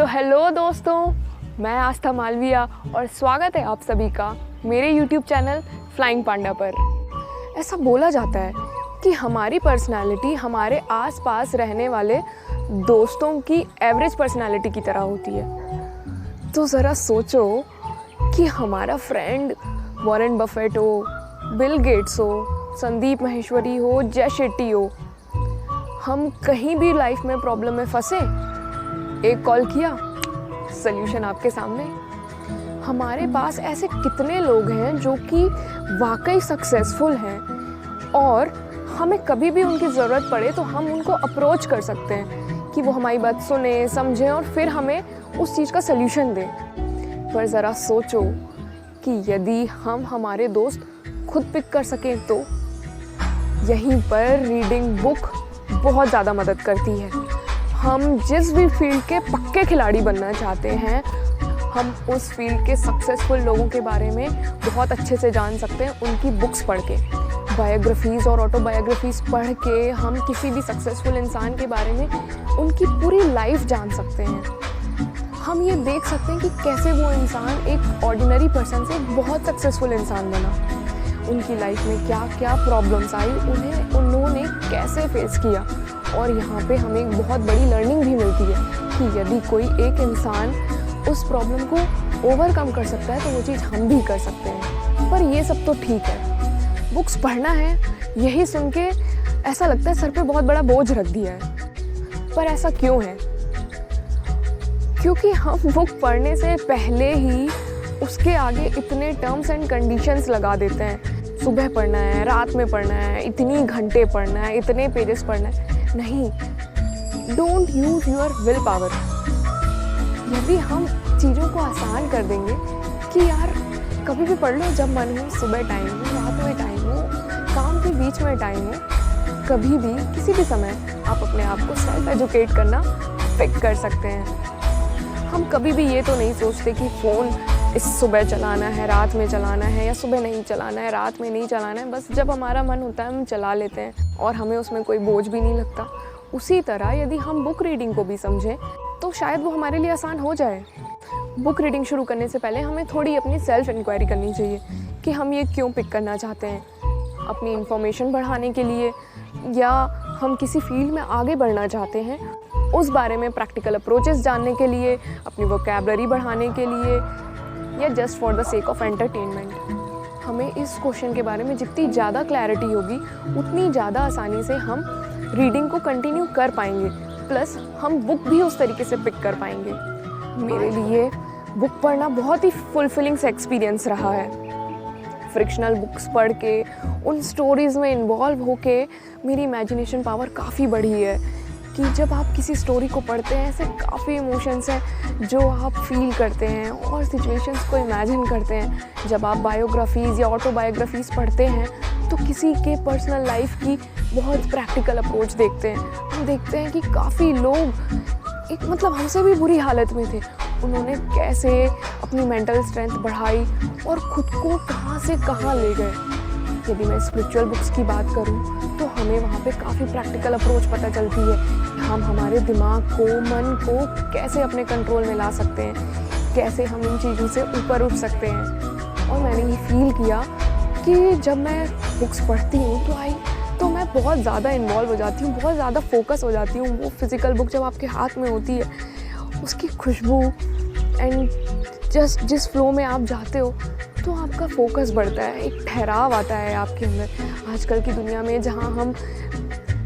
Hello दोस्तों, मैं आस्था मालविया और स्वागत है आप सभी का मेरे YouTube चैनल फ्लाइंग पांडा पर। ऐसा बोला जाता है कि हमारी पर्सनालिटी हमारे आसपास रहने वाले दोस्तों की एवरेज पर्सनालिटी की तरह होती है। तो ज़रा सोचो कि हमारा फ्रेंड वॉरेन बफेट हो, बिल गेट्स हो, संदीप माहेश्वरी हो, जय शेट्टी हो, हम कहीं भी लाइफ में प्रॉब्लम में फंसे, एक कॉल किया, सल्यूशन आपके सामने। हमारे पास ऐसे कितने लोग हैं जो कि वाकई सक्सेसफुल हैं और हमें कभी भी उनकी ज़रूरत पड़े तो हम उनको अप्रोच कर सकते हैं कि वो हमारी बात सुने, समझें और फिर हमें उस चीज़ का सल्यूशन दें। पर ज़रा सोचो कि यदि हम हमारे दोस्त खुद पिक कर सकें तो यहीं पर रीडिंग बुक बहुत ज़्यादा मदद करती है। हम जिस भी फील्ड के पक्के खिलाड़ी बनना चाहते हैं, हम उस फील्ड के सक्सेसफुल लोगों के बारे में बहुत अच्छे से जान सकते हैं उनकी बुक्स पढ़ के। बायोग्राफीज़ और ऑटोबायोग्राफीज़ पढ़ के हम किसी भी सक्सेसफुल इंसान के बारे में उनकी पूरी लाइफ जान सकते हैं। हम ये देख सकते हैं कि कैसे वो इंसान एक ऑर्डिनरी पर्सन से बहुत सक्सेसफुल इंसान बना, उनकी लाइफ में क्या क्या प्रॉब्लम्स आई, उन्होंने कैसे फेस किया। और यहाँ पे हमें एक बहुत बड़ी लर्निंग भी मिलती है कि यदि कोई एक इंसान उस प्रॉब्लम को ओवरकम कर सकता है तो वो चीज़ हम भी कर सकते हैं। पर ये सब तो ठीक है, बुक्स पढ़ना है, यही सुन के ऐसा लगता है सर पे बहुत बड़ा बोझ रख दिया है। पर ऐसा क्यों है? क्योंकि हम बुक पढ़ने से पहले ही उसके आगे इतने टर्म्स एंड कंडीशंस लगा देते हैं। सुबह पढ़ना है, रात में पढ़ना है, इतनी घंटे पढ़ना है, इतने पेजेस पढ़ना है। नहीं, don't use your will power. यदि हम चीज़ों को आसान कर देंगे कि यार कभी भी पढ़ लो, जब मन हो, सुबह टाइम हो, रात में टाइम हो, काम के बीच में टाइम हो, कभी भी किसी भी समय आप अपने आप को सेल्फ एजुकेट करना पिक कर सकते हैं। हम कभी भी ये तो नहीं सोचते कि फ़ोन इस सुबह चलाना है, रात में चलाना है, या सुबह नहीं चलाना है, रात में नहीं चलाना है। बस जब हमारा मन होता है हम चला लेते हैं और हमें उसमें कोई बोझ भी नहीं लगता। उसी तरह यदि हम बुक रीडिंग को भी समझें तो शायद वो हमारे लिए आसान हो जाए। बुक रीडिंग शुरू करने से पहले हमें थोड़ी अपनी सेल्फ इंक्वायरी करनी चाहिए कि हम ये क्यों पिक करना चाहते हैं, अपनी इंफॉर्मेशन बढ़ाने के लिए, या हम किसी फील्ड में आगे बढ़ना चाहते हैं, उस बारे में प्रैक्टिकल अप्रोचेस जानने के लिए, अपनी वोकैबुलरी बढ़ाने के लिए, या just for the sake of entertainment. हमें इस क्वेश्चन के बारे में जितनी ज़्यादा क्लैरिटी होगी उतनी ज़्यादा आसानी से हम रीडिंग को कंटिन्यू कर पाएंगे, प्लस हम बुक भी उस तरीके से पिक कर पाएंगे। मेरे लिए बुक पढ़ना बहुत ही फुलफिलिंग सा एक्सपीरियंस रहा है। फ्रिक्शनल बुक्स पढ़ के, उन स्टोरीज़ में इन्वॉल्व होके मेरी इमेजिनेशन पावर काफ़ी बढ़ी है कि जब आप किसी स्टोरी को पढ़ते हैं, ऐसे काफ़ी इमोशंस हैं जो आप फील करते हैं और सिचुएशंस को इमेजिन करते हैं। जब आप बायोग्राफीज़ या ऑटोबायोग्राफीज़ पढ़ते हैं तो किसी के पर्सनल लाइफ की बहुत प्रैक्टिकल अप्रोच देखते हैं। हम देखते हैं कि काफ़ी लोग एक हमसे भी बुरी हालत में थे, उन्होंने कैसे अपनी मेंटल स्ट्रेंथ बढ़ाई और ख़ुद को कहाँ से कहाँ ले गए। यदि मैं स्पिरिचुअल बुक्स की बात करूं तो हमें वहाँ पे काफ़ी प्रैक्टिकल अप्रोच पता चलती है कि हम हमारे दिमाग को, मन को कैसे अपने कंट्रोल में ला सकते हैं, कैसे हम इन चीज़ों से ऊपर उठ सकते हैं। और मैंने ये फील किया कि जब मैं बुक्स पढ़ती हूँ तो मैं बहुत ज़्यादा इन्वॉल्व हो जाती हूँ, बहुत ज़्यादा फोकस हो जाती हूँ। वो फिज़िकल बुक जब आपके हाथ में होती है, उसकी खुशबू एंड जस्ट जिस फ्लो में आप जाते हो तो आपका फोकस बढ़ता है, एक ठहराव आता है आपके अंदर। आजकल की दुनिया में जहाँ हम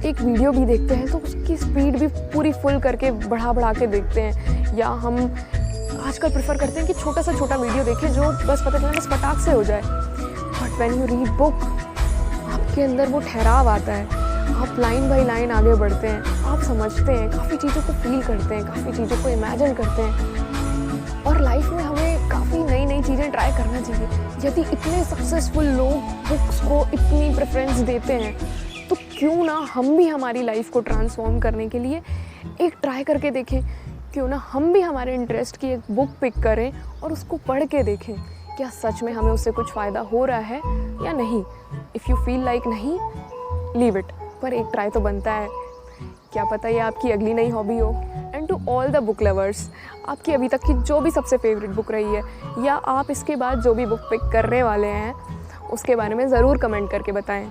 एक वीडियो भी देखते हैं तो उसकी स्पीड भी पूरी फुल करके बढ़ा के देखते हैं, या हम आजकल प्रेफर करते हैं कि छोटा सा छोटा वीडियो देखें जो बस पता चले बस फटाक से हो जाए। But when you read book, आपके अंदर वो ठहराव आता है, आप लाइन बाई लाइन आगे बढ़ते हैं, आप समझते हैं, काफ़ी चीज़ों को फील करते हैं, काफ़ी चीज़ों को इमेजिन करते हैं। और लाइफ में हमें काफ़ी नई नई चीज़ें ट्राई करना चाहिए। यदि इतने सक्सेसफुल लोग बुक्स को इतनी प्रेफरेंस देते हैं तो क्यों ना हम भी हमारी लाइफ को ट्रांसफॉर्म करने के लिए एक ट्राई करके देखें। क्यों ना हम भी हमारे इंटरेस्ट की एक बुक पिक करें और उसको पढ़ के देखें क्या सच में हमें उससे कुछ फ़ायदा हो रहा है या नहीं। इफ़ यू फील लाइक नहीं, लीव इट, पर एक ट्राई तो बनता है। क्या पता ये आपकी अगली नई हॉबी हो। And to all the book lovers, आपकी अभी तक की जो भी सबसे फेवरेट बुक रही है, या आप इसके बाद जो भी बुक पिक करने वाले हैं उसके बारे में ज़रूर कमेंट करके बताएं।